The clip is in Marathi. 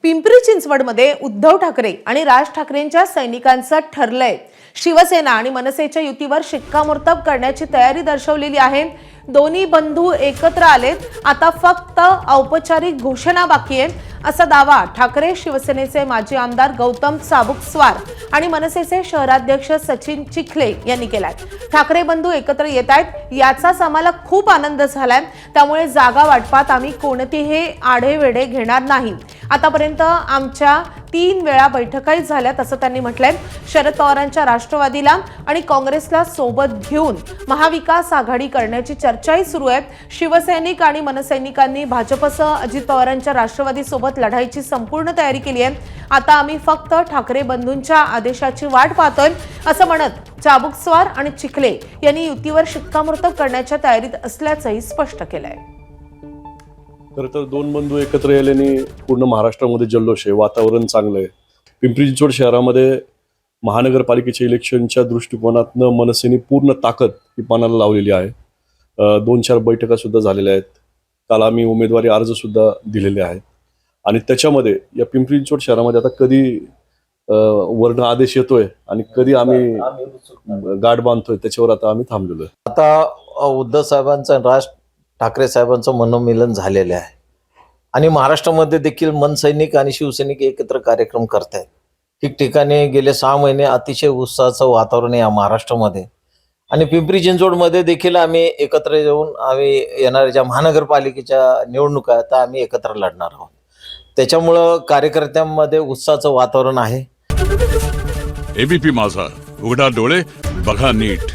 पिंपरी चिंचवडमध्ये उद्धव ठाकरे आणि राज ठाकरेंच्या सैनिकांचं ठरलंय. शिवसेना आणि मनसेच्या युतीवर शिक्कामोर्तब करण्याची तयारी दर्शवलेली आहे. दोन्ही बंधू एकत्र आलेत. आता फक्त औपचारिक घोषणा बाकी आहे, असा दावा ठाकरे शिवसेनेचे माजी आमदार गौतम चाबुकस्वार आणि मनसेचे शहराध्यक्ष सचिन चिखले यांनी केलाय. ठाकरे बंधू एकत्र येत आहेत याचाच आम्हाला खूप आनंद झालाय. त्यामुळे जागा वाटपात आम्ही कोणतेही आढेवेढे घेणार नाही. आतापर्यंत आमच्या 3 वेळा बैठकाही झाल्यात असं त्यांनी म्हटलंय. शरद पवारांच्या राष्ट्रवादीला आणि काँग्रेसला सोबत घेऊन महाविकास आघाडी करण्याची चर्चाही सुरू आहे. शिवसैनिक आणि मनसैनिकांनी भाजपसह अजित पवारांच्या राष्ट्रवादी सोबत लढाईची संपूर्ण तयारी केली आहे. आता आम्ही फक्त ठाकरे बंधूंच्या आदेशाची वाट पाहतोय असं म्हणत चाबुकस्वार आणि चिखले यांनी युतीवर शिक्कामोर्तब करण्याच्या तयारीत असल्याचंही स्पष्ट केलंय. खरं तर दोन बंधू एकत्र आल्याने पूर्ण महाराष्ट्रामध्ये जल्लोष आहे, वातावरण चांगलं आहे. पिंपरी चिंचवड शहरामध्ये महानगरपालिकेच्या इलेक्शनच्या दृष्टिकोनातनं मनसेने पूर्ण ताकद ही पणाला लावलेली आहे. 2-4 बैठका सुद्धा झालेल्या आहेत. काल आम्ही उमेदवारी अर्ज सुद्धा दिलेले आहेत आणि त्याच्यामध्ये या पिंपरी चिंचवड शहरामध्ये आता कधी वर्ण आदेश येतोय आणि कधी आम्ही गाठ बांधतोय त्याच्यावर आता आम्ही थांबलेलो आहे. आता उद्धव साहेबांचं राज ठाकरे साहेबांचं मनोमिलन झालेलं आहे आणि महाराष्ट्रामध्ये देखील मनसैनिक आणि शिवसैनिक एकत्र कार्यक्रम करत आहेत. ठिकठिकाणी गेले 6 महिने अतिशय उत्साहाचं वातावरण आहे या महाराष्ट्रामध्ये आणि पिंपरी चिंचवडमध्ये देखील आम्ही एकत्र येऊन आम्ही येणाऱ्या ज्या महानगरपालिकेच्या निवडणुका आहेत त्या आम्ही एकत्र लढणार आहोत. त्याच्यामुळं कार्यकर्त्यांमध्ये उत्साहाचं वातावरण आहे. एबीपी माझा, उघडा डोळे बघा नीट.